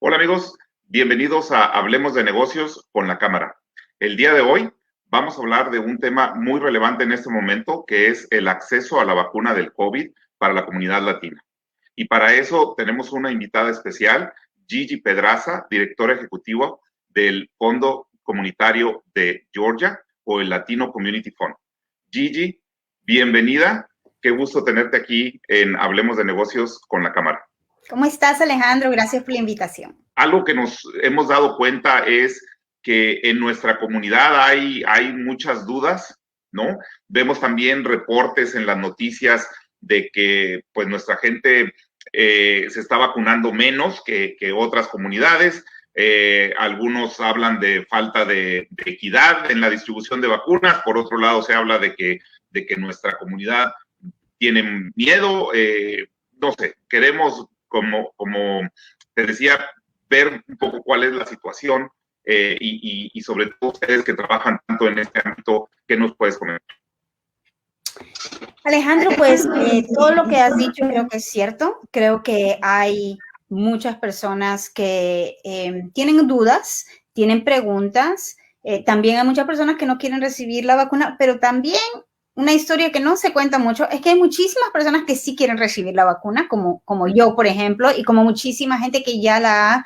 Hola amigos, bienvenidos a Hablemos de Negocios con la Cámara. El día de hoy vamos a hablar de un tema muy relevante en este momento, que es el acceso a la vacuna del COVID para la comunidad latina. Y para eso tenemos una invitada especial, Gigi Pedraza, directora ejecutiva del Fondo Comunitario de Georgia o el Latino Community Fund. Gigi, bienvenida. Qué gusto tenerte aquí en Hablemos de Negocios con la Cámara. ¿Cómo estás, Alejandro? Gracias por la invitación. Algo que nos hemos dado cuenta es que en nuestra comunidad hay muchas dudas, ¿no? Vemos también reportes en las noticias de que pues nuestra gente se está vacunando menos que otras comunidades. Algunos hablan de falta de equidad en la distribución de vacunas. Por otro lado, se habla de que nuestra comunidad tiene miedo. No sé, queremos, como te decía, ver un poco cuál es la situación y sobre todo ustedes que trabajan tanto en este ámbito, ¿qué nos puedes comentar? Alejandro, pues todo lo que has dicho creo que es cierto. Creo que hay muchas personas que tienen dudas, tienen preguntas. También hay muchas personas que no quieren recibir la vacuna, pero también una historia que no se cuenta mucho es que hay muchísimas personas que sí quieren recibir la vacuna, como yo, por ejemplo, y como muchísima gente que ya la ha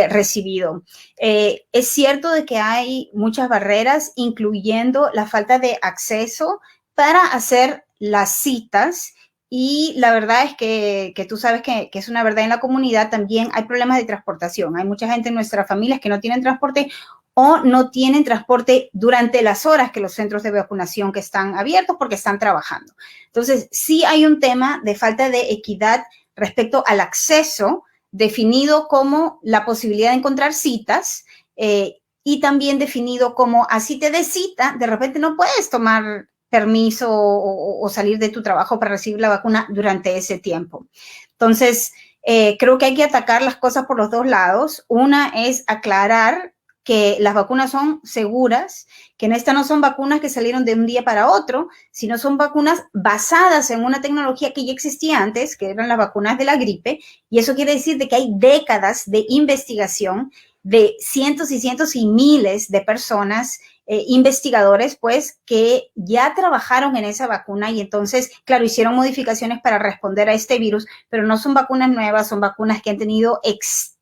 recibido. Es cierto de que hay muchas barreras, incluyendo la falta de acceso para hacer las citas. Y la verdad es que tú sabes que es una verdad en la comunidad. También hay problemas de transportación. Hay mucha gente en nuestras familias que no tienen transporte o no tienen transporte durante las horas que los centros de vacunación que están abiertos porque están trabajando. Entonces, sí hay un tema de falta de equidad respecto al acceso, definido como la posibilidad de encontrar citas, y también definido como así te des cita, de repente no puedes tomar permiso o salir de tu trabajo para recibir la vacuna durante ese tiempo. Entonces, creo que hay que atacar las cosas por los dos lados. Una es aclarar que las vacunas son seguras, que estas no son vacunas que salieron de un día para otro, sino son vacunas basadas en una tecnología que ya existía antes, que eran las vacunas de la gripe, y eso quiere decir de que hay décadas de investigación de cientos y cientos y miles de personas, investigadores, pues, que ya trabajaron en esa vacuna y entonces, claro, hicieron modificaciones para responder a este virus, pero no son vacunas nuevas, son vacunas que han tenido extensas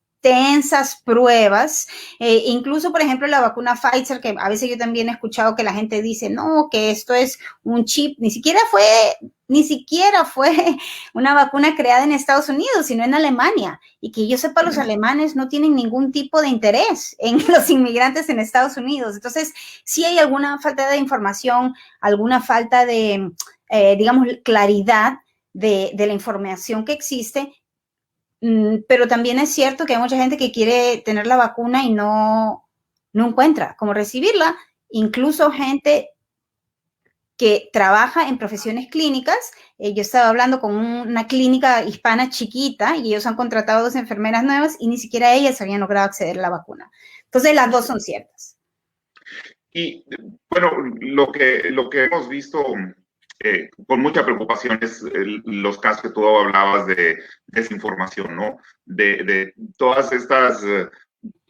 pruebas, incluso, por ejemplo, la vacuna Pfizer, que a veces yo también he escuchado que la gente dice, no, que esto es un chip, ni siquiera fue una vacuna creada en Estados Unidos, sino en Alemania, y que yo sepa, los alemanes no tienen ningún tipo de interés en los inmigrantes en Estados Unidos. Entonces, sí hay alguna falta de información, alguna falta de, digamos, claridad de la información que existe, pero también es cierto que hay mucha gente que quiere tener la vacuna y no encuentra cómo recibirla, incluso gente que trabaja en profesiones clínicas. Yo estaba hablando con una clínica hispana chiquita y ellos han contratado 2 enfermeras nuevas y ni siquiera ellas habían logrado acceder a la vacuna. Entonces, las dos son ciertas. Y bueno, lo que hemos visto con mucha preocupación es los casos que tú hablabas de desinformación, ¿no? De todas estas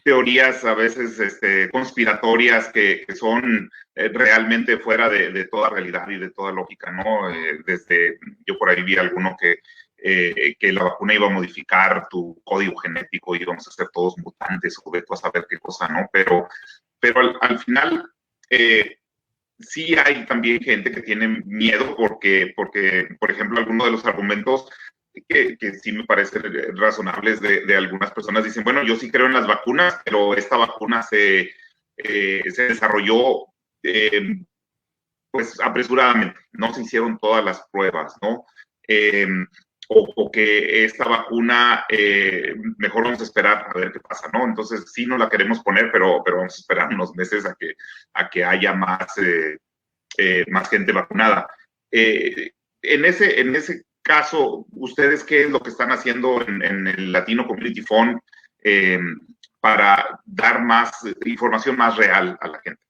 teorías a veces conspiratorias que son realmente fuera de toda realidad y de toda lógica, ¿no? Yo por ahí vi alguno que la vacuna iba a modificar tu código genético y íbamos a ser todos mutantes o de tú a saber qué cosa, ¿no? Pero al final sí hay también gente que tiene miedo porque por ejemplo, algunos de los argumentos que sí me parecen razonables de algunas personas dicen, bueno, yo sí creo en las vacunas, pero esta vacuna se desarrolló pues apresuradamente, no se hicieron todas las pruebas, ¿no? O que esta vacuna, mejor vamos a esperar a ver qué pasa, ¿no? Entonces sí no la queremos poner, pero vamos a esperar unos meses a que haya más gente vacunada. En ese caso, ¿ustedes qué es lo que están haciendo en el Latino Community Fund para dar más información más real a la gente?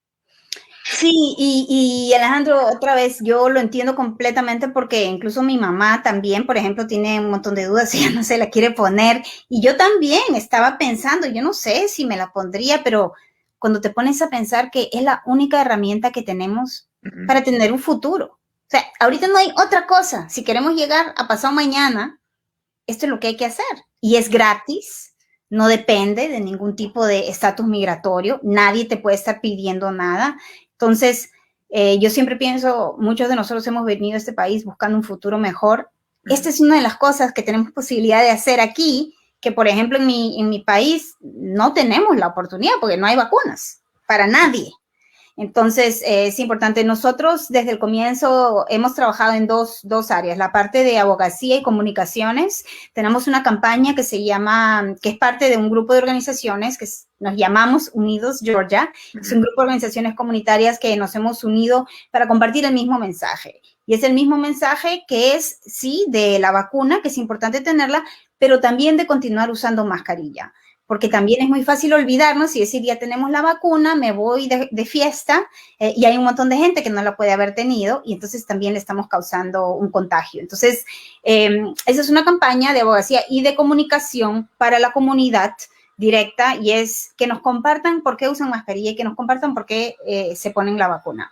Sí, y Alejandro, otra vez, yo lo entiendo completamente porque incluso mi mamá también, por ejemplo, tiene un montón de dudas y ya no se la quiere poner. Y yo también estaba pensando, yo no sé si me la pondría, pero cuando te pones a pensar que es la única herramienta que tenemos Ujú, para tener un futuro. O sea, ahorita no hay otra cosa. Si queremos llegar a pasado mañana, esto es lo que hay que hacer. Y es gratis, no depende de ningún tipo de estatus migratorio, nadie te puede estar pidiendo nada. Entonces, yo siempre pienso, muchos de nosotros hemos venido a este país buscando un futuro mejor. Esta ujú. es una de las cosas que tenemos posibilidad de hacer aquí, que por ejemplo en mi país no tenemos la oportunidad porque no hay vacunas para nadie. Entonces, es importante. Nosotros desde el comienzo hemos trabajado en dos áreas, la parte de abogacía y comunicaciones. Tenemos una campaña que se llama, que es parte de un grupo de organizaciones que nos llamamos Unidos Georgia. Es un Ujú, grupo de organizaciones comunitarias que nos hemos unido para compartir el mismo mensaje. Y es el mismo mensaje que es, sí, de la vacuna, que es importante tenerla, pero también de continuar usando mascarilla, porque también es muy fácil olvidarnos y decir, ya tenemos la vacuna, me voy de fiesta, y hay un montón de gente que no la puede haber tenido y entonces también le estamos causando un contagio. Entonces, esa es una campaña de abogacía y de comunicación para la comunidad directa, y es que nos compartan por qué usan mascarilla y que nos compartan por qué se ponen la vacuna.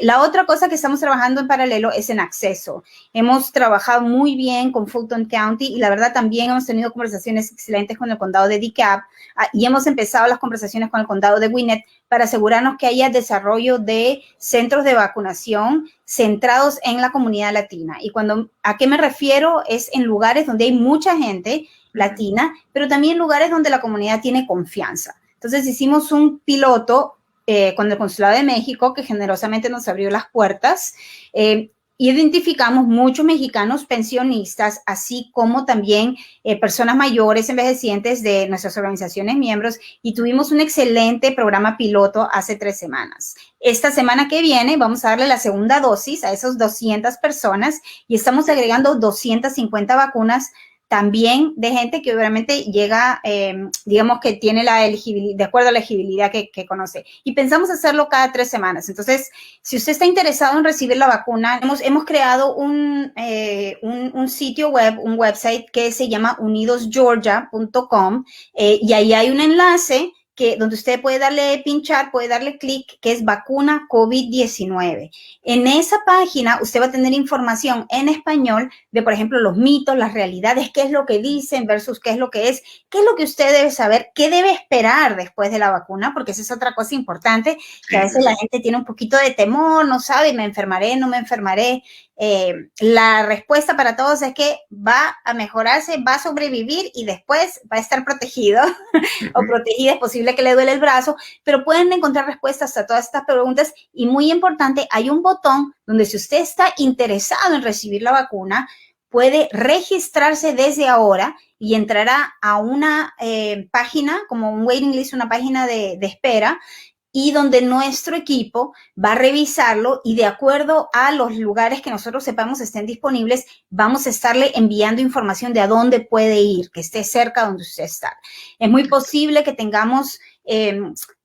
La otra cosa que estamos trabajando en paralelo es en acceso. Hemos trabajado muy bien con Fulton County y la verdad también hemos tenido conversaciones excelentes con el condado de DeKalb, y hemos empezado las conversaciones con el condado de Gwinnett para asegurarnos que haya desarrollo de centros de vacunación centrados en la comunidad latina. Y cuando, ¿a qué me refiero? Es en lugares donde hay mucha gente ujú. latina, pero también en lugares donde la comunidad tiene confianza. Entonces hicimos un piloto con el Consulado de México, que generosamente nos abrió las puertas. Identificamos muchos mexicanos pensionistas, así como también personas mayores, envejecientes de nuestras organizaciones miembros, y tuvimos un excelente programa piloto hace 3 semanas. Esta semana que viene vamos a darle la segunda dosis a esas 200 personas y estamos agregando 250 vacunas también de gente que obviamente llega, digamos que tiene la elegibilidad, de acuerdo a la elegibilidad que conoce. Y pensamos hacerlo cada 3 semanas. Entonces, si usted está interesado en recibir la vacuna, hemos creado un sitio web, un website que se llama unidosgeorgia.com, y ahí hay un enlace donde usted puede darle pinchar, puede darle clic, que es vacuna COVID-19. En esa página usted va a tener información en español de, por ejemplo, los mitos, las realidades, qué es lo que dicen versus qué es lo que usted debe saber, qué debe esperar después de la vacuna, porque esa es otra cosa importante, que a Sí, sí, veces la sí. gente tiene un poquito de temor, no sabe, me enfermaré, no me enfermaré. La respuesta para todos es que va a mejorarse, va a sobrevivir y después va a estar protegido o Ujú. protegida. Es posible que le duele el brazo, pero pueden encontrar respuestas a todas estas preguntas. Y muy importante, hay un botón donde si usted está interesado en recibir la vacuna, puede registrarse desde ahora y entrará a una página, como un waiting list, una página de espera, y donde nuestro equipo va a revisarlo y de acuerdo a los lugares que nosotros sepamos estén disponibles, vamos a estarle enviando información de a dónde puede ir, que esté cerca donde usted está. Es muy posible que tengamos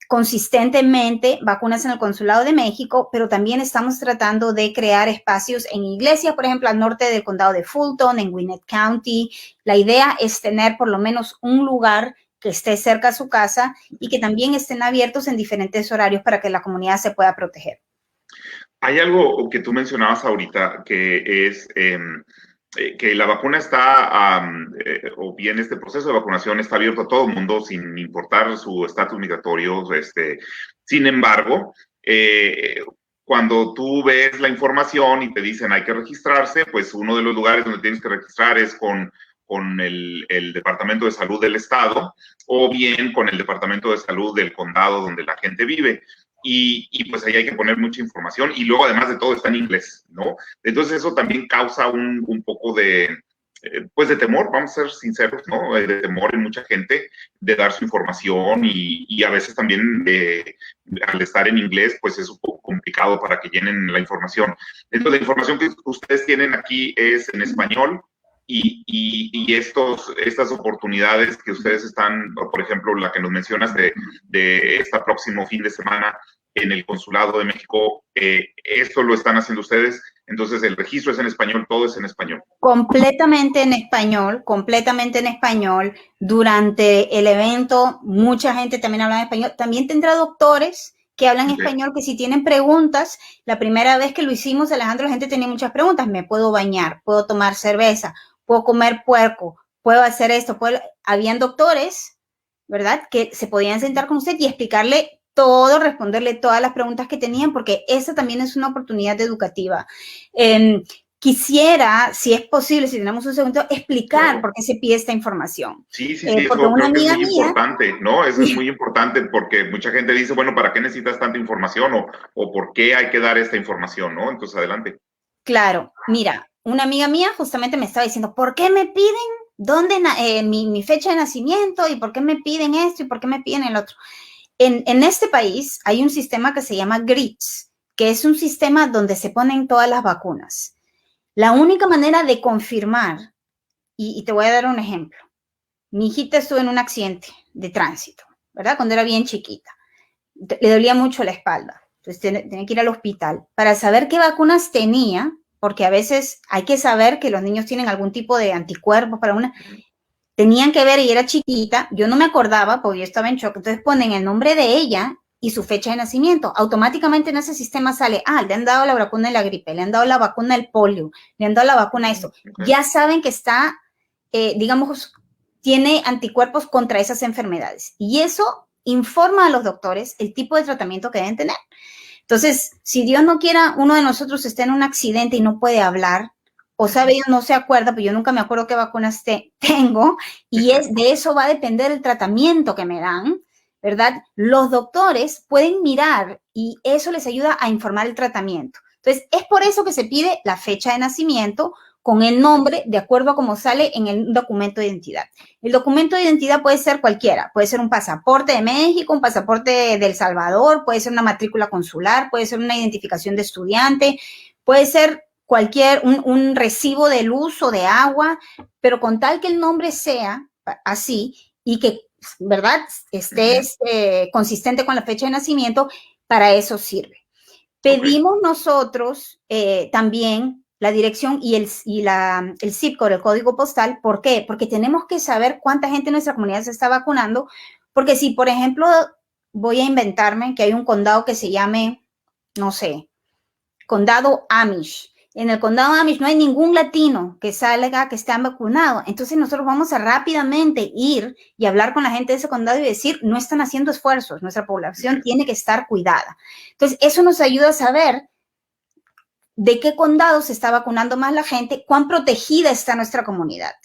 consistentemente vacunas en el Consulado de México, pero también estamos tratando de crear espacios en iglesias, por ejemplo, al norte del condado de Fulton, en Gwinnett County. La idea es tener por lo menos un lugar que esté cerca a su casa y que también estén abiertos en diferentes horarios para que la comunidad se pueda proteger. Hay algo que tú mencionabas ahorita que es que la vacuna está, o bien este proceso de vacunación está abierto a todo el mundo sin importar su estatus migratorio. Sin embargo, cuando tú ves la información y te dicen hay que registrarse, pues uno de los lugares donde tienes que registrar es con el Departamento de Salud del Estado o bien con el Departamento de Salud del condado donde la gente vive. Y pues ahí hay que poner mucha información y luego además de todo está en inglés, ¿no? Entonces eso también causa un poco de, pues de temor, vamos a ser sinceros, ¿no? De temor en mucha gente de dar su información y a veces también al estar en inglés, pues es un poco complicado para que llenen la información. Entonces la información que ustedes tienen aquí es en español y estas oportunidades que ustedes están, por ejemplo, la que nos mencionas de este próximo fin de semana, en el Consulado de México. ¿Esto lo están haciendo ustedes? Entonces, el registro es en español, todo es en español. Completamente en español, completamente en español. Durante el evento, mucha gente también habla en español. También tendrá doctores que hablan español, que si tienen preguntas, la primera vez que lo hicimos, Alejandro, la gente tenía muchas preguntas. ¿Me puedo bañar? ¿Puedo tomar cerveza? ¿Puedo comer puerco? ¿Puedo hacer esto? Habían doctores, ¿verdad?, que se podían sentar con usted y explicarle todo, responderle todas las preguntas que tenían, porque esa también es una oportunidad educativa. Quisiera, si es posible, si tenemos un segundo, explicar Claro. por qué se pide esta información. Sí, Porque eso una creo que es amiga muy mía, importante, ¿no? Eso es muy importante porque mucha gente dice, bueno, ¿para qué necesitas tanta información? O ¿por qué hay que dar esta información, no? Entonces, adelante. claro, mira, una amiga mía justamente me estaba diciendo, ¿por qué me piden mi fecha de nacimiento? ¿Y por qué me piden esto? ¿Y por qué me piden el otro? En este país hay un sistema que se llama GRIDS, que es un sistema donde se ponen todas las vacunas. La única manera de confirmar, y te voy a dar un ejemplo. Mi hijita estuvo en un accidente de tránsito, ¿verdad? Cuando era bien chiquita. Le dolía mucho la espalda. Entonces tenía que ir al hospital para saber qué vacunas tenía, porque a veces hay que saber que los niños tienen algún tipo de anticuerpos para una. Tenían que ver, y era chiquita, yo no me acordaba porque yo estaba en shock. Entonces ponen el nombre de ella y su fecha de nacimiento. Automáticamente en ese sistema sale, le han dado la vacuna de la gripe, le han dado la vacuna del polio, le han dado la vacuna de esto. Okay. Ya saben que está, digamos, tiene anticuerpos contra esas enfermedades. Y eso informa a los doctores el tipo de tratamiento que deben tener. Entonces, si Dios no quiera, uno de nosotros está en un accidente y no puede hablar, o sabe, yo no se acuerda, pero yo nunca me acuerdo qué vacunas tengo, y de eso va a depender el tratamiento que me dan, ¿verdad? Los doctores pueden mirar y eso les ayuda a informar el tratamiento. Entonces, es por eso que se pide la fecha de nacimiento con el nombre de acuerdo a cómo sale en el documento de identidad. El documento de identidad puede ser cualquiera, puede ser un pasaporte de México, un pasaporte de El Salvador, puede ser una matrícula consular, puede ser una identificación de estudiante, puede ser un recibo de luz o de agua, pero con tal que el nombre sea así y que, ¿verdad?, esté consistente con la fecha de nacimiento, para eso sirve. Pedimos nosotros también la dirección y el zip code, el código postal. ¿Por qué? Porque tenemos que saber cuánta gente en nuestra comunidad se está vacunando, porque si, por ejemplo, voy a inventarme que hay un condado que se llame, no sé, condado Amish. En el condado Amish no hay ningún latino que salga que esté vacunado. Entonces nosotros vamos a rápidamente ir y hablar con la gente de ese condado y decir, no están haciendo esfuerzos, nuestra población tiene que estar cuidada. Entonces eso nos ayuda a saber de qué condado se está vacunando más la gente, cuán protegida está nuestra comunidad,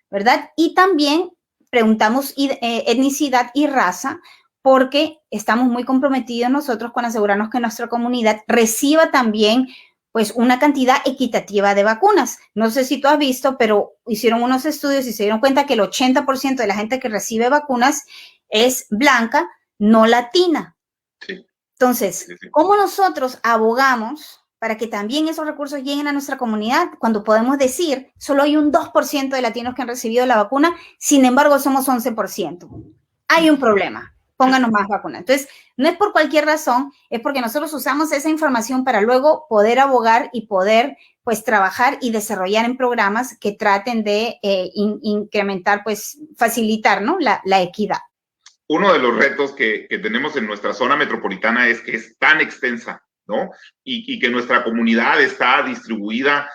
¿verdad? Y también preguntamos etnicidad y raza, porque estamos muy comprometidos nosotros con asegurarnos que nuestra comunidad reciba también pues una cantidad equitativa de vacunas. No sé si tú has visto, pero hicieron unos estudios y se dieron cuenta que el 80% de la gente que recibe vacunas es blanca, no latina. Sí. Entonces, ¿cómo nosotros abogamos para que también esos recursos lleguen a nuestra comunidad cuando podemos decir solo hay un 2% de latinos que han recibido la vacuna, sin embargo somos 11%? Hay un problema, pónganos más vacunas. Entonces, no es por cualquier razón, es porque nosotros usamos esa información para luego poder abogar y poder pues trabajar y desarrollar en programas que traten de incrementar, pues facilitar, ¿no?, la equidad. Uno de los retos que tenemos en nuestra zona metropolitana es que es tan extensa, ¿no? Y que nuestra comunidad está distribuida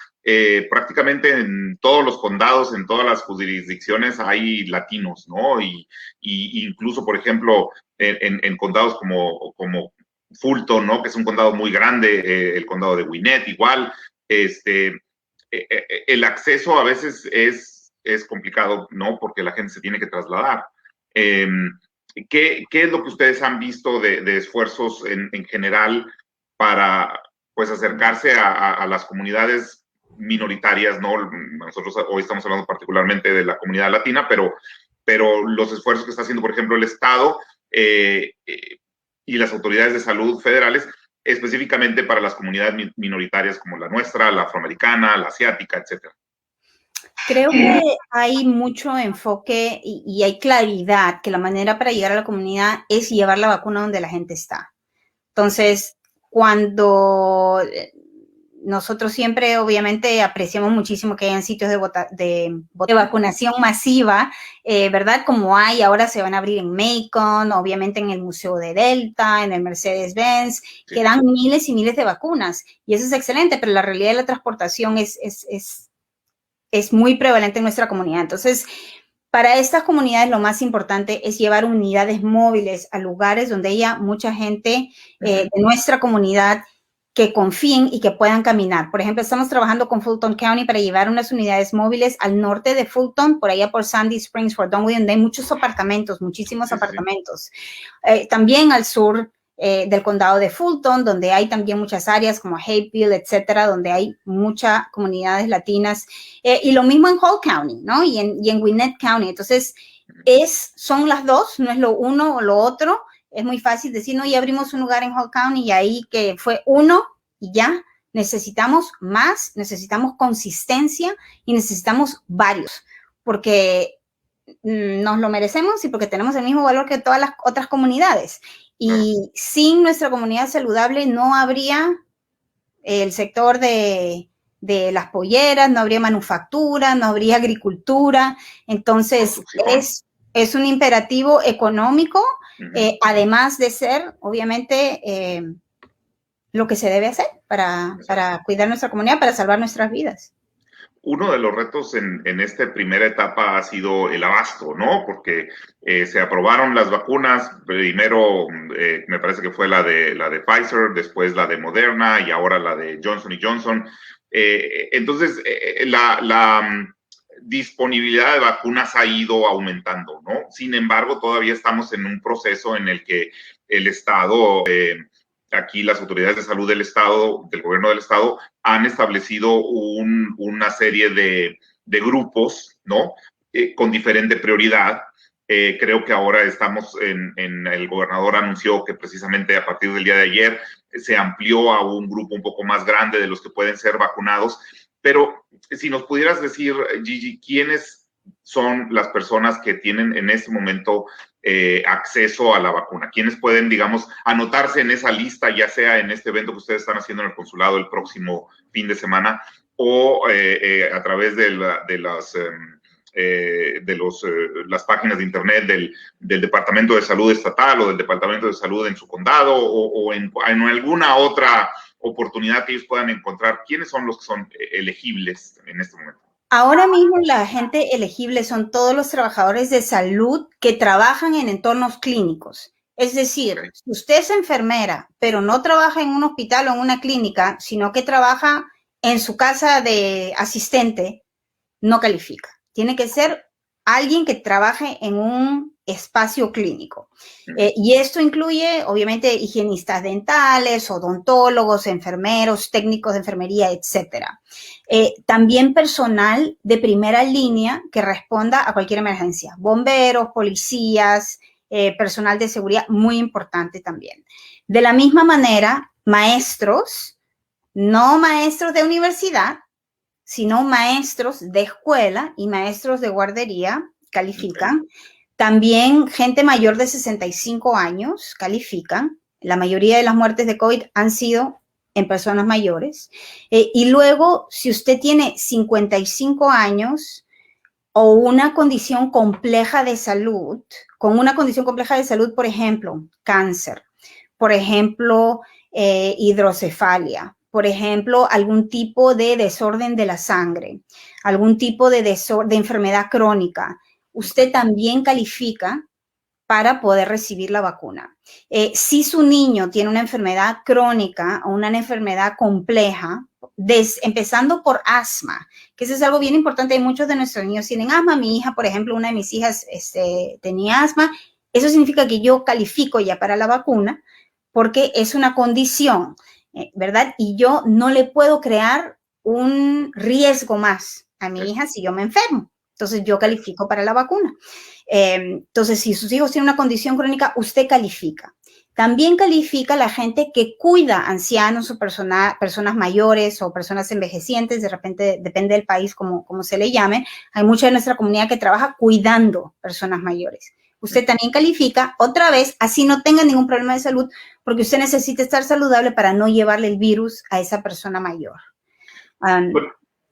prácticamente en todos los condados, en todas las jurisdicciones hay latinos, ¿no? Y incluso, por ejemplo, en condados como Fulton, ¿no?, que es un condado muy grande, el condado de Gwinnett igual, el acceso a veces es complicado, ¿no?, porque la gente se tiene que trasladar. ¿Qué es lo que ustedes han visto de esfuerzos en general para pues acercarse a las comunidades minoritarias, ¿no? Nosotros hoy estamos hablando particularmente de la comunidad latina, pero los esfuerzos que está haciendo, por ejemplo, el Estado y las autoridades de salud federales, específicamente para las comunidades minoritarias como la nuestra, la afroamericana, la asiática, etcétera. Creo que hay mucho enfoque y hay claridad que la manera para llegar a la comunidad es llevar la vacuna donde la gente está. Entonces, cuando nosotros siempre, obviamente, apreciamos muchísimo que hayan sitios de vacunación masiva, ¿verdad? Como hay, ahora se van a abrir en Macon, obviamente en el Museo de Delta, en el Mercedes-Benz, que dan miles y miles de vacunas. Y eso es excelente, pero la realidad de la transportación es muy prevalente en nuestra comunidad. Entonces, para estas comunidades lo más importante es llevar unidades móviles a lugares donde haya mucha gente de nuestra comunidad que confíen y que puedan caminar. Por ejemplo, estamos trabajando con Fulton County para llevar unas unidades móviles al norte de Fulton, por allá por Sandy Springs, Fort Dunwoody, donde hay muchos apartamentos, muchísimos apartamentos. También al sur del condado de Fulton, donde hay también muchas áreas como Hayfield, etcétera, donde hay muchas comunidades latinas. Y lo mismo en Hall County, ¿no? Y en Gwinnett County. Entonces, son las dos, no es lo uno o lo otro. Es muy fácil decir, no, ya abrimos un lugar en Hall County y ahí que fue uno y ya. Necesitamos más, necesitamos consistencia y necesitamos varios, porque nos lo merecemos y porque tenemos el mismo valor que todas las otras comunidades. Y sin nuestra comunidad saludable no habría el sector de las polleras, no habría manufactura, no habría agricultura. Entonces, es un imperativo económico, además de ser, obviamente, lo que se debe hacer para cuidar nuestra comunidad, para salvar nuestras vidas. Uno de los retos en esta primera etapa ha sido el abasto, ¿no? Porque se aprobaron las vacunas, primero me parece que fue la de Pfizer, después la de Moderna y ahora la de Johnson & Johnson. Entonces, la disponibilidad de vacunas ha ido aumentando, ¿no? Sin embargo, todavía estamos en un proceso en el que el Estado... aquí las autoridades de salud del Estado, del gobierno del Estado, han establecido una serie de grupos, ¿no? Con diferente prioridad. Creo que ahora estamos el gobernador anunció que precisamente a partir del día de ayer se amplió a un grupo un poco más grande de los que pueden ser vacunados. Pero si nos pudieras decir, Gigi, ¿quiénes son las personas que tienen en este momento acceso a la vacuna? ¿Quiénes pueden, digamos, anotarse en esa lista, ya sea en este evento que ustedes están haciendo en el consulado el próximo fin de semana o a través de las páginas de internet del Departamento de Salud estatal o del Departamento de Salud en su condado o en alguna otra oportunidad que ellos puedan encontrar? ¿Quiénes son los que son elegibles en este momento? Ahora mismo la gente elegible son todos los trabajadores de salud que trabajan en entornos clínicos. Es decir, si usted es enfermera, pero no trabaja en un hospital o en una clínica, sino que trabaja en su casa de asistente, no califica. Tiene que ser alguien que trabaje en un espacio clínico. Y esto incluye, obviamente, higienistas dentales, odontólogos, enfermeros, técnicos de enfermería, etcétera. También personal de primera línea que responda a cualquier emergencia. Bomberos, policías, personal de seguridad, muy importante también. De la misma manera, maestros, no maestros de universidad, sino maestros de escuela y maestros de guardería califican. También gente mayor de 65 años califican. La mayoría de las muertes de COVID han sido en personas mayores. Y luego, si usted tiene 55 años o una condición compleja de salud, con una condición compleja de salud, por ejemplo, cáncer, por ejemplo, hidrocefalia, por ejemplo, algún tipo de desorden de la sangre, algún tipo de enfermedad crónica, usted también califica para poder recibir la vacuna. Si su niño tiene una enfermedad crónica o una enfermedad compleja, empezando por asma, que eso es algo bien importante, hay muchos de nuestros niños tienen asma. Mi hija, por ejemplo, una de mis hijas tenía asma. Eso significa que yo califico ya para la vacuna porque es una condición, ¿verdad? Y yo no le puedo crear un riesgo más a mi hija si yo me enfermo. Entonces, yo califico para la vacuna. Entonces, si sus hijos tienen una condición crónica, usted califica. También califica la gente que cuida ancianos o personas mayores o personas envejecientes. De repente, depende del país como se le llame. Hay mucha de nuestra comunidad que trabaja cuidando personas mayores. usted también califica otra vez, así no tenga ningún problema de salud, porque usted necesita estar saludable para no llevarle el virus a esa persona mayor.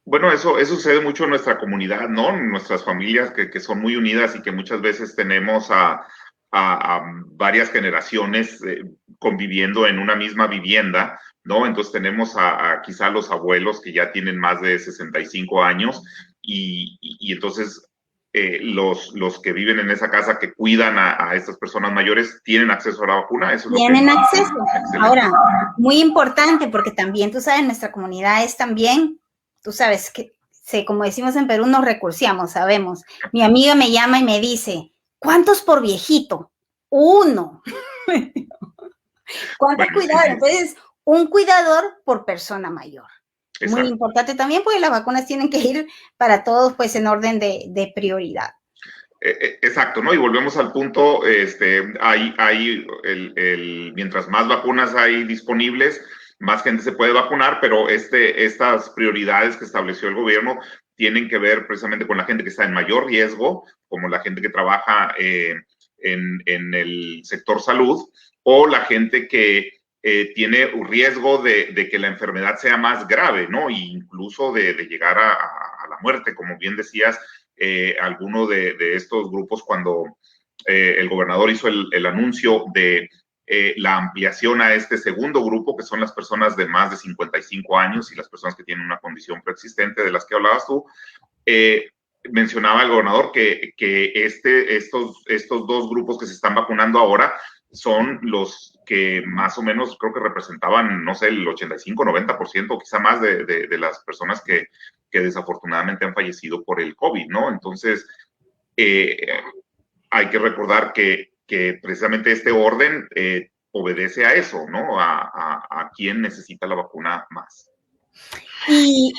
Bueno, eso sucede mucho en nuestra comunidad, ¿no? En nuestras familias que son muy unidas y que muchas veces tenemos a varias generaciones conviviendo en una misma vivienda, ¿no? Entonces tenemos a quizá los abuelos que ya tienen más de 65 años y entonces los que viven en esa casa que cuidan a estas personas mayores tienen acceso a la vacuna. Eso es tienen acceso. Excelente. Ahora, muy importante porque también, tú sabes, nuestra comunidad es también, tú sabes, que como decimos en Perú, nos recursiamos, sabemos. Mi amiga me llama y me dice, ¿cuántos por viejito? 1. ¿Cuántos cuidados? Entonces, un cuidador por persona mayor. Exacto. Muy importante también porque las vacunas tienen que ir para todos pues en orden de prioridad. Exacto, ¿no? Y volvemos al punto, mientras más vacunas hay disponibles, más gente se puede vacunar, pero estas prioridades que estableció el gobierno tienen que ver precisamente con la gente que está en mayor riesgo, como la gente que trabaja en el sector salud, o la gente que tiene un riesgo de que la enfermedad sea más grave, ¿no? E incluso de llegar a la muerte, como bien decías, alguno de estos grupos cuando el gobernador hizo el anuncio de la ampliación a este segundo grupo, que son las personas de más de 55 años y las personas que tienen una condición preexistente de las que hablabas tú, mencionaba el gobernador que estos dos grupos que se están vacunando ahora son los que más o menos creo que representaban, no sé, el 85, 90% o quizá más de las personas que desafortunadamente han fallecido por el COVID, ¿no? Entonces, hay que recordar que precisamente este orden obedece a eso, ¿no? A quien necesita la vacuna más. Y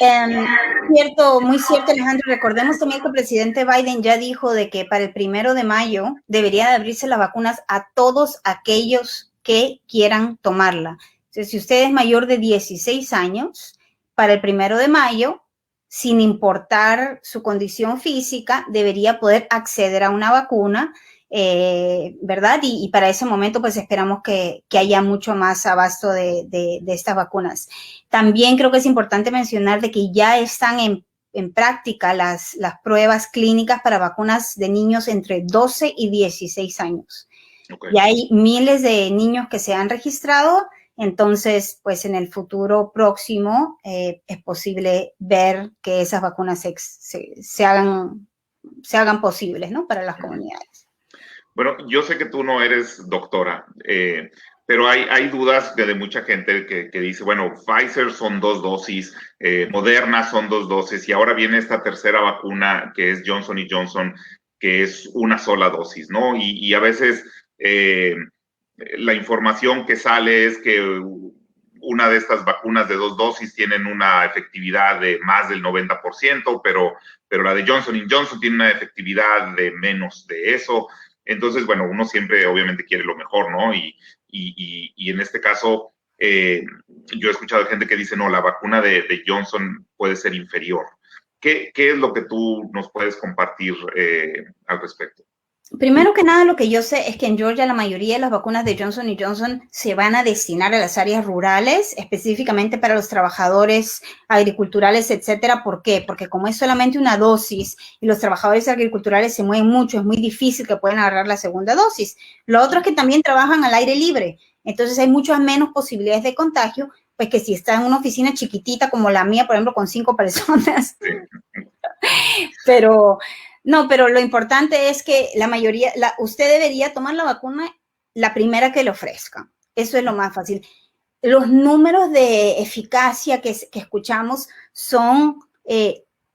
muy cierto, Alejandro, recordemos también que el presidente Biden ya dijo de que para el 1 de mayo debería de abrirse las vacunas a todos aquellos que quieran tomarla. Entonces, si usted es mayor de 16 años, para el 1 de mayo, sin importar su condición física, debería poder acceder a una vacuna, ¿verdad? Y para ese momento, pues esperamos que haya mucho más abasto de estas vacunas. También creo que es importante mencionar de que ya están en práctica las pruebas clínicas para vacunas de niños entre 12 y 16 años. Okay. Ya hay miles de niños que se han registrado, entonces, pues en el futuro próximo es posible ver que esas vacunas se hagan posibles, ¿no? Para las comunidades. Bueno, yo sé que tú no eres doctora, pero hay dudas de mucha gente que dice, bueno, Pfizer son 2 dosis, Moderna son 2 dosis, y ahora viene esta tercera vacuna que es Johnson & Johnson, que es una sola dosis, ¿no? Y a veces la información que sale es que una de estas vacunas de 2 dosis tienen una efectividad de más del 90%, pero la de Johnson & Johnson tiene una efectividad de menos de eso. Entonces, bueno, uno siempre obviamente quiere lo mejor, ¿no? Y en este caso, yo he escuchado gente que dice, no, la vacuna de Johnson puede ser inferior. ¿Qué es lo que tú nos puedes compartir al respecto? Primero que nada, lo que yo sé es que en Georgia la mayoría de las vacunas de Johnson & Johnson se van a destinar a las áreas rurales, específicamente para los trabajadores agriculturales, etcétera. ¿Por qué? Porque como es solamente una dosis y los trabajadores agriculturales se mueven mucho, es muy difícil que puedan agarrar la segunda dosis. Lo otro es que también trabajan al aire libre, entonces hay muchas menos posibilidades de contagio, pues que si está en una oficina chiquitita como la mía, por ejemplo, con 5 personas. Pero lo importante es que la mayoría, usted debería tomar la vacuna la primera que le ofrezca. Eso es lo más fácil. Los números de eficacia que escuchamos son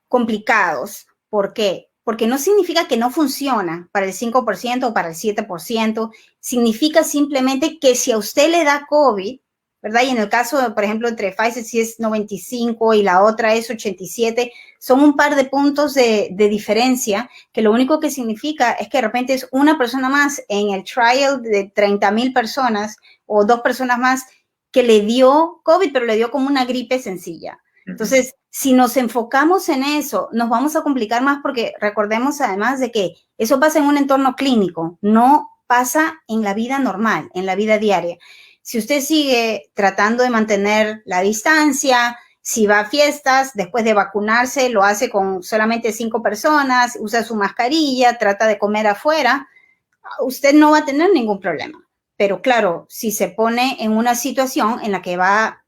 complicados. ¿Por qué? Porque no significa que no funciona para el 5% o para el 7%. Significa simplemente que si a usted le da COVID, ¿verdad? Y en el caso, por ejemplo, entre Pfizer si es 95 y la otra es 87, son un par de puntos de diferencia, que lo único que significa es que de repente es una persona más en el trial de 30,000 personas o 2 personas más que le dio COVID, pero le dio como una gripe sencilla. Entonces, si nos enfocamos en eso, nos vamos a complicar más porque recordemos además de que eso pasa en un entorno clínico, no pasa en la vida normal, en la vida diaria. Si usted sigue tratando de mantener la distancia, si va a fiestas, después de vacunarse, lo hace con solamente 5 personas, usa su mascarilla, trata de comer afuera, usted no va a tener ningún problema. Pero claro, si se pone en una situación en la que va a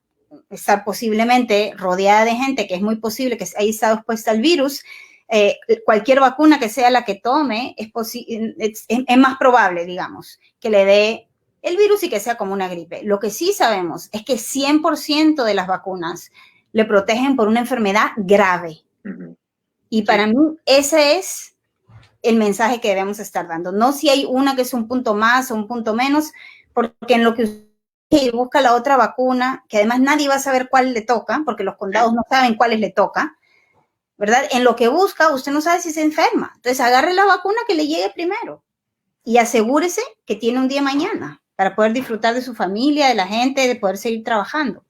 estar posiblemente rodeada de gente que es muy posible que haya estado expuesta al virus, cualquier vacuna que sea la que tome es más probable, digamos, que le dé el virus y que sea como una gripe. Lo que sí sabemos es que 100% de las vacunas le protegen por una enfermedad grave. Y para mí ese es el mensaje que debemos estar dando. No si hay una que es un punto más o un punto menos, porque en lo que usted busca la otra vacuna, que además nadie va a saber cuál le toca, porque los condados no saben cuáles le toca, ¿verdad? En lo que busca, usted no sabe si se enferma. Entonces, agarre la vacuna que le llegue primero y asegúrese que tiene un día mañana para poder disfrutar de su familia, de la gente, de poder seguir trabajando.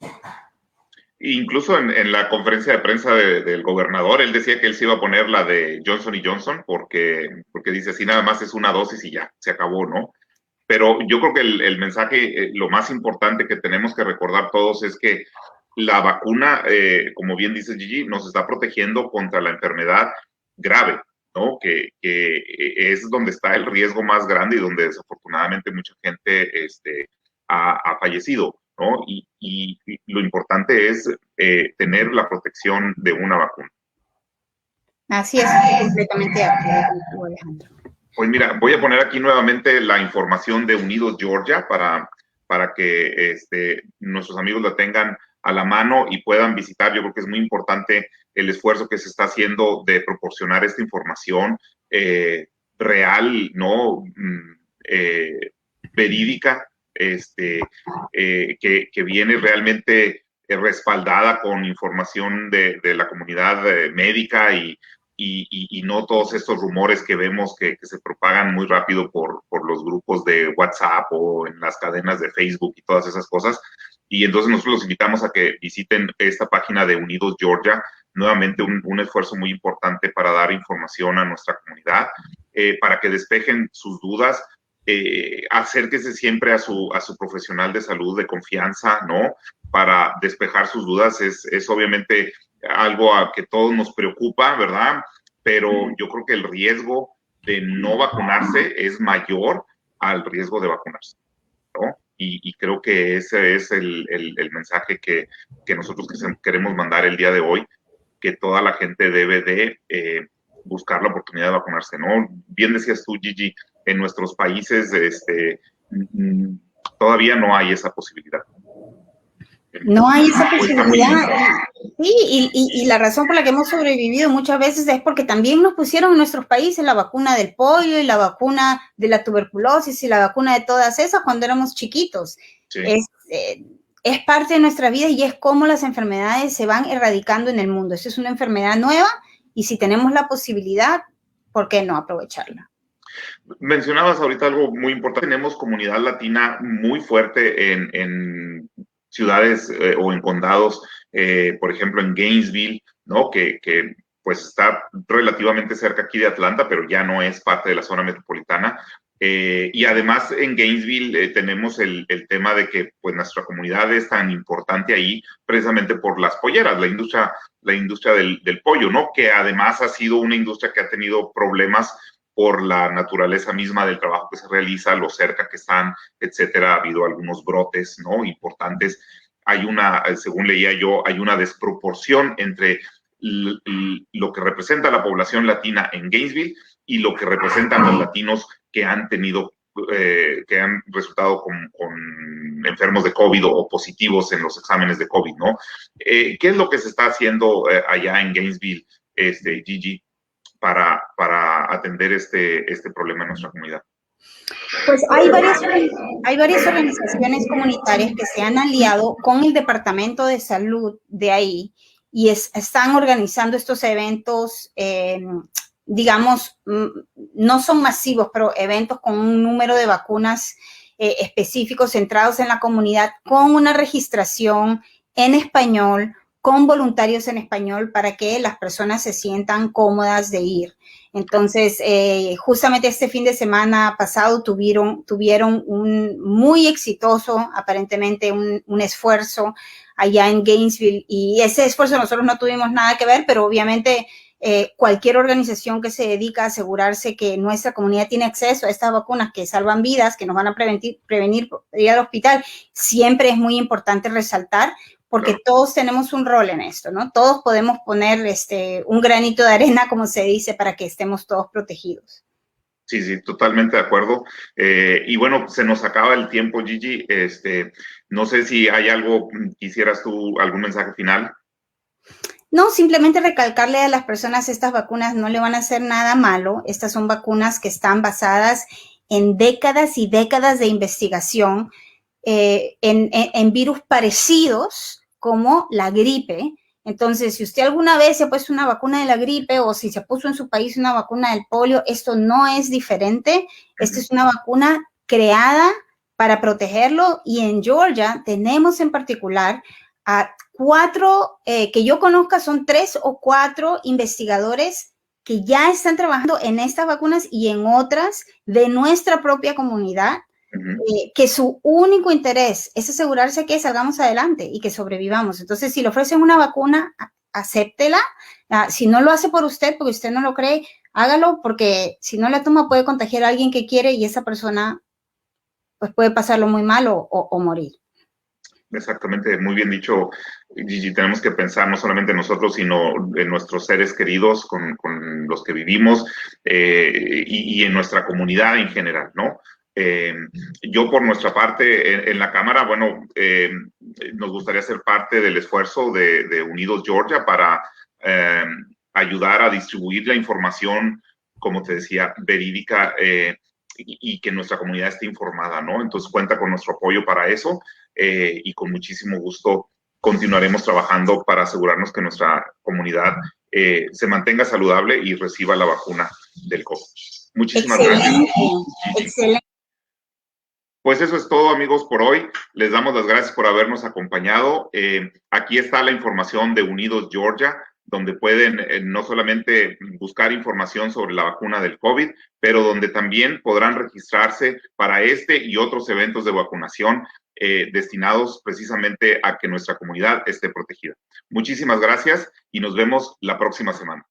Incluso en la conferencia de prensa del gobernador, él decía que él se iba a poner la de Johnson & Johnson porque dice, así nada más es una dosis y ya, se acabó, ¿no? Pero yo creo que el mensaje, lo más importante que tenemos que recordar todos es que la vacuna, como bien dice Gigi, nos está protegiendo contra la enfermedad grave, ¿no? Que es donde está el riesgo más grande y donde desafortunadamente mucha gente ha fallecido, ¿no? Y lo importante es tener la protección de una vacuna. Así es, completamente de acuerdo, Alejandro. Pues mira, voy a poner aquí nuevamente la información de Unidos Georgia para que nuestros amigos la tengan a la mano y puedan visitar. Yo creo que es muy importante el esfuerzo que se está haciendo de proporcionar esta información real, ¿no? Verídica, que viene realmente respaldada con información de la comunidad médica y no todos estos rumores que vemos que se propagan muy rápido por los grupos de WhatsApp o en las cadenas de Facebook y todas esas cosas. Y entonces nosotros los invitamos a que visiten esta página de Unidos Georgia, nuevamente un esfuerzo muy importante para dar información a nuestra comunidad, para que despejen sus dudas. Acérquese siempre a su profesional de salud de confianza, ¿no? Para despejar sus dudas. Es obviamente algo a que todos nos preocupa, ¿verdad? Pero yo creo que el riesgo de no vacunarse es mayor al riesgo de vacunarse, ¿no? Y creo que ese es el mensaje que nosotros queremos mandar el día de hoy, que toda la gente debe de buscar la oportunidad de vacunarse, ¿no? Bien decías tú, Gigi, en nuestros países todavía no hay esa posibilidad. No hay esa posibilidad. Sí, y la razón por la que hemos sobrevivido muchas veces es porque también nos pusieron en nuestros países la vacuna del polio y la vacuna de la tuberculosis y la vacuna de todas esas cuando éramos chiquitos. Sí. Es parte de nuestra vida y es cómo las enfermedades se van erradicando en el mundo. Esa es una enfermedad nueva y si tenemos la posibilidad, ¿por qué no aprovecharla? Mencionabas ahorita algo muy importante. Tenemos comunidad latina muy fuerte en ciudades o en condados, por ejemplo, en Gainesville, ¿no? Que pues está relativamente cerca aquí de Atlanta, pero ya no es parte de la zona metropolitana. Y además en Gainesville tenemos el tema de que pues nuestra comunidad es tan importante ahí precisamente por las polleras, la industria del pollo, ¿no? Que además ha sido una industria que ha tenido problemas por la naturaleza misma del trabajo que se realiza, lo cerca que están, etcétera. Ha habido algunos brotes, ¿no? Importantes. Hay según leía yo, hay una desproporción entre lo que representa la población latina en Gainesville y lo que representan los latinos que han tenido, que han resultado con enfermos de COVID o positivos en los exámenes de COVID, ¿no? ¿Qué es lo que se está haciendo allá en Gainesville, Gigi, para atender este problema en nuestra comunidad? Pues hay varias organizaciones comunitarias que se han aliado con el Departamento de Salud de ahí y están organizando estos eventos, digamos, no son masivos, pero eventos con un número de vacunas específicos centrados en la comunidad, con una registración en español, con voluntarios en español para que las personas se sientan cómodas de ir. Entonces, justamente este fin de semana pasado tuvieron un muy exitoso, aparentemente un esfuerzo allá en Gainesville, y ese esfuerzo nosotros no tuvimos nada que ver, pero obviamente cualquier organización que se dedica a asegurarse que nuestra comunidad tiene acceso a estas vacunas que salvan vidas, que nos van a prevenir ir al hospital, siempre es muy importante resaltar, porque todos tenemos un rol en esto, ¿no? Todos podemos poner un granito de arena, como se dice, para que estemos todos protegidos. Sí, sí, totalmente de acuerdo. Y bueno, se nos acaba el tiempo, Gigi. No sé si hay algo, quisieras tú, algún mensaje final. No, simplemente recalcarle a las personas, estas vacunas no le van a hacer nada malo. Estas son vacunas que están basadas en décadas y décadas de investigación en virus parecidos como la gripe. Entonces, si usted alguna vez se ha puesto una vacuna de la gripe o si se puso en su país una vacuna del polio, esto no es diferente. Esta es una vacuna creada para protegerlo, y en Georgia tenemos en particular a 4, que yo conozca, son 3 o 4 investigadores que ya están trabajando en estas vacunas y en otras de nuestra propia comunidad, que su único interés es asegurarse que salgamos adelante y que sobrevivamos. Entonces, si le ofrecen una vacuna, acéptela. Si no lo hace por usted, porque usted no lo cree, hágalo, porque si no la toma puede contagiar a alguien que quiere y esa persona pues puede pasarlo muy mal o morir. Exactamente, muy bien dicho, Gigi. Tenemos que pensar no solamente en nosotros, sino en nuestros seres queridos con los que vivimos, y en nuestra comunidad en general, ¿no? Yo por nuestra parte en la Cámara, bueno, nos gustaría ser parte del esfuerzo de Unidos Georgia para ayudar a distribuir la información, como te decía, verídica, y que nuestra comunidad esté informada, ¿no? Entonces cuenta con nuestro apoyo para eso. Y con muchísimo gusto continuaremos trabajando para asegurarnos que nuestra comunidad se mantenga saludable y reciba la vacuna del COVID. Muchísimas gracias. Excelente. Pues eso es todo, amigos, por hoy. Les damos las gracias por habernos acompañado. Aquí está la información de Unidos Georgia, donde pueden no solamente buscar información sobre la vacuna del COVID, pero donde también podrán registrarse para este y otros eventos de vacunación destinados precisamente a que nuestra comunidad esté protegida. Muchísimas gracias y nos vemos la próxima semana.